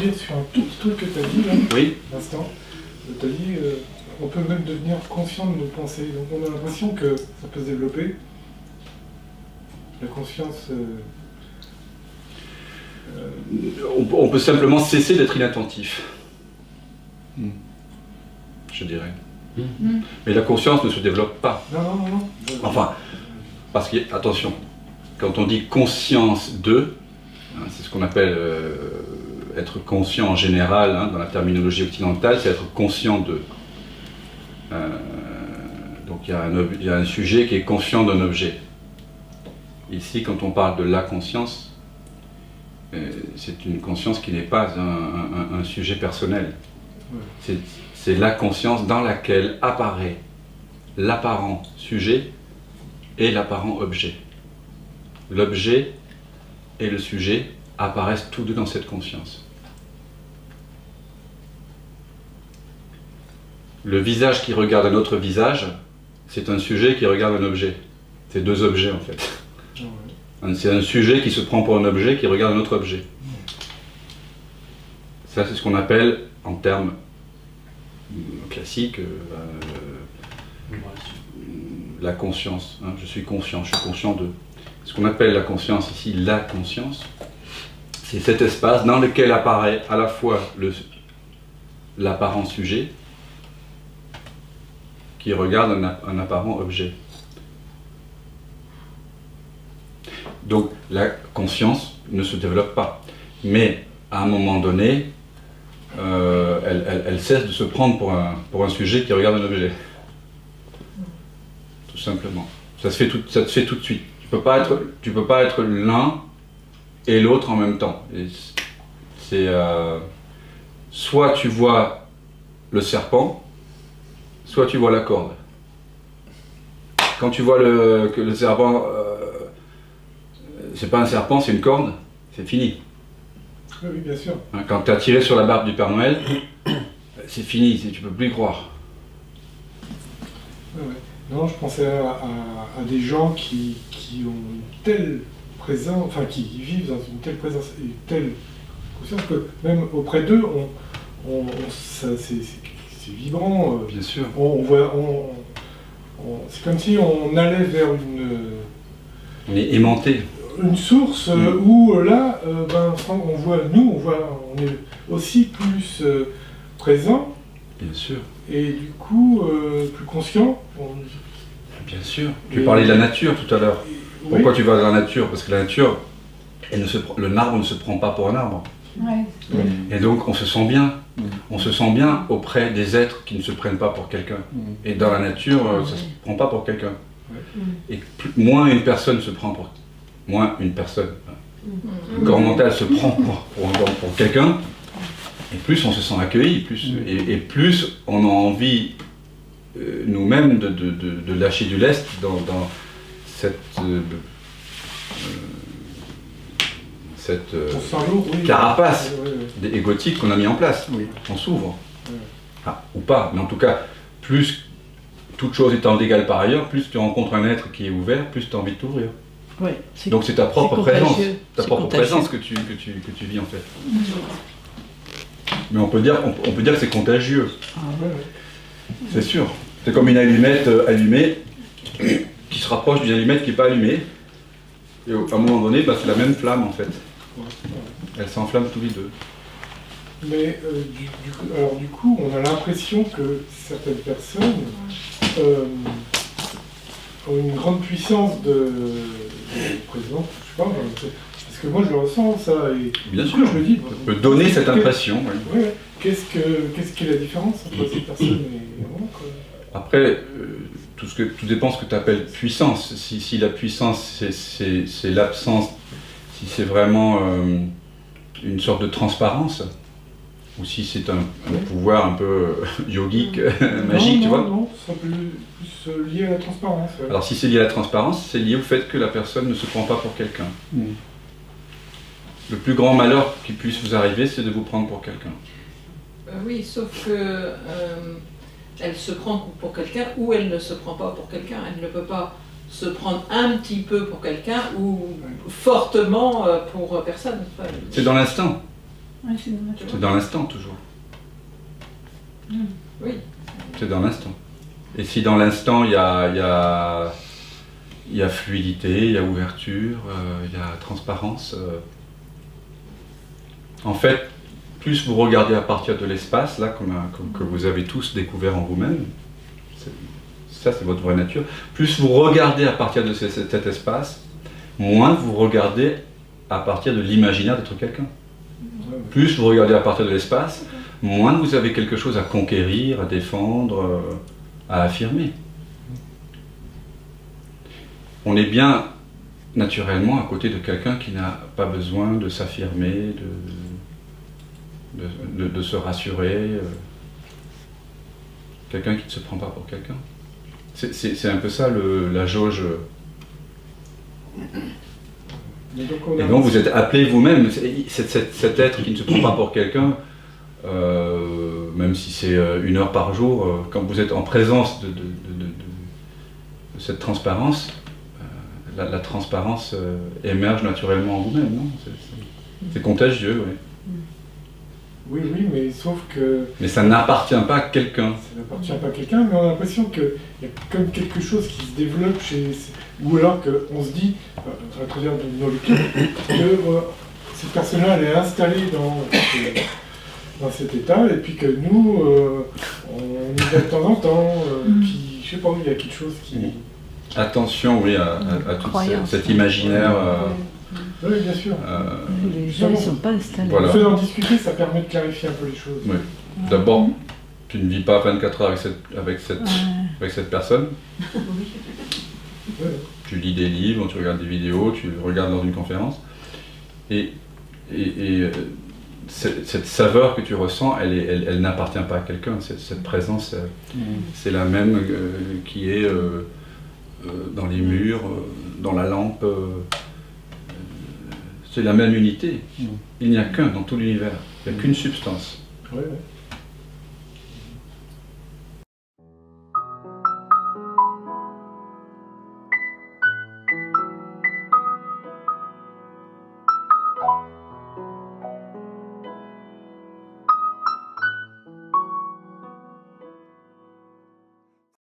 rebondir sur un tout petit truc que tu as dit là, Oui. l'instant. Tu as dit on peut même devenir conscient de nos pensées. Donc on a l'impression que ça peut se développer. La conscience. On peut simplement cesser d'être inattentif. Je dirais. Mais la conscience ne se développe pas. Non. Enfin, parce que, attention, quand on dit conscience de, hein, c'est ce qu'on appelle être conscient en général, hein, dans la terminologie occidentale, c'est être conscient de. Donc il y a un sujet qui est conscient d'un objet. Ici, quand on parle de la conscience, c'est une conscience qui n'est pas un sujet personnel. C'est la conscience dans laquelle apparaît l'apparent sujet et l'apparent objet. L'objet et le sujet apparaissent tous deux dans cette conscience. Le visage qui regarde un autre visage, c'est un sujet qui regarde un objet. C'est deux objets en fait. C'est un sujet qui se prend pour un objet qui regarde un autre objet. Ça, c'est ce qu'on appelle, en termes classiques, la conscience. Hein. Je suis conscient de. Ce qu'on appelle la conscience ici, la conscience, c'est cet espace dans lequel apparaît à la fois l'apparent sujet qui regarde un apparent objet. Donc la conscience ne se développe pas, mais à un moment donné, elle cesse de se prendre pour un sujet qui regarde un objet. Tout simplement. Ça se fait tout de suite. Tu peux pas être l'un et l'autre en même temps. C'est soit tu vois le serpent, soit tu vois la corde. Quand tu vois que le serpent, c'est pas un serpent, c'est une corde, c'est fini. Oui, bien sûr. Quand tu as tiré sur la barbe du Père Noël, c'est fini, tu peux plus y croire. Ouais. Non, je pensais à des gens qui ont une telle présence, enfin qui vivent dans une telle présence et une telle conscience que même auprès d'eux, c'est vibrant. Bien sûr. C'est comme si on allait vers on est aimanté. Une source où là, on est aussi plus présent. Bien sûr. Et du coup, plus conscient. Bien sûr. Tu parlais de la nature tout à l'heure. Pourquoi tu vas dans la nature? Parce que la nature, l'arbre ne se prend pas pour un arbre. Ouais. Et donc on se sent bien. On se sent bien auprès des êtres qui ne se prennent pas pour quelqu'un. Et dans la nature, ça ne se prend pas pour quelqu'un. Et moins une personne se prend pour... Moins une personne. Le corps mental se prend pour quelqu'un, et plus on se sent accueilli, et plus on a envie nous-mêmes de lâcher du lest dans cette carapace égotique qu'on a mis en place. On s'ouvre. Ou pas, mais en tout cas, plus toute chose étant légale par ailleurs, plus tu rencontres un être qui est ouvert, plus tu as envie de t'ouvrir. Ouais, donc c'est ta propre présence, présence que tu vis en fait. Mais on peut dire que c'est contagieux. C'est sûr. C'est comme une allumette allumée qui se rapproche d'une allumette qui n'est pas allumée. Et à un moment donné, c'est la même flamme en fait. Elles s'enflamment tous les deux. Mais du coup, on a l'impression que certaines personnes ont une grande puissance de présence, je sais pas, parce que moi je le ressens ça, et bien sûr, je me dis, ça peut donner cette impression. Qu'est-ce qui est la différence entre ces personnes et moi, quoi. Après, tout dépend de ce que tu appelles puissance. Si la puissance c'est l'absence, si c'est vraiment une sorte de transparence, ou si c'est un pouvoir un peu yogique, magique, tu vois. Non, c'est plus lié à la transparence. Ouais. Alors si c'est lié à la transparence, c'est lié au fait que la personne ne se prend pas pour quelqu'un. Le plus grand malheur qui puisse vous arriver, c'est de vous prendre pour quelqu'un. Oui, sauf que elle se prend pour quelqu'un ou elle ne se prend pas pour quelqu'un. Elle ne peut pas se prendre un petit peu pour quelqu'un ou fortement pour personne. C'est dans l'instant. Ouais, c'est dans la C'est dans l'instant toujours. Oui. C'est dans l'instant. Et si dans l'instant il y a fluidité, il y a ouverture, il y a transparence, en fait, plus vous regardez à partir de l'espace, là, que vous avez tous découvert en vous-même, ça c'est votre vraie nature, plus vous regardez à partir de cet espace, moins vous regardez à partir de l'imaginaire d'être quelqu'un. Plus vous regardez à partir de l'espace, moins vous avez quelque chose à conquérir, à défendre, à affirmer. On est bien naturellement à côté de quelqu'un qui n'a pas besoin de s'affirmer, de se rassurer. Quelqu'un qui ne se prend pas pour quelqu'un. C'est un peu ça la jauge. Et donc vous êtes appelé vous-même, cet être qui ne se prend pas pour quelqu'un, même si c'est 1 heure par jour, quand vous êtes en présence de cette transparence, la transparence émerge naturellement en vous-même, non? C'est contagieux, oui. Oui, mais sauf que... Mais ça n'appartient pas à quelqu'un. Ça n'appartient pas à quelqu'un, mais on a l'impression qu'il y a comme quelque chose qui se développe ou alors qu'on se dit, à travers nos lectures, que cette personne-là, elle est installée dans cet état, et puis que nous, on y va de temps en temps, puis je sais pas, il y a quelque chose qui... Attention, oui, à tout cet imaginaire. Oui, bien sûr. Les gens ne sont pas installés. Voilà. Le fait d'en discuter, ça permet de clarifier un peu les choses. Oui. D'abord, tu ne vis pas 24 heures avec cette personne. Ouais. Tu lis des livres, tu regardes des vidéos, tu regardes dans une conférence. Et cette saveur que tu ressens, elle n'appartient pas à quelqu'un. Cette présence, c'est la même qui est dans les murs, dans la lampe. C'est la même unité. Il n'y a qu'un dans tout l'univers. Il n'y a qu'une substance. Ouais.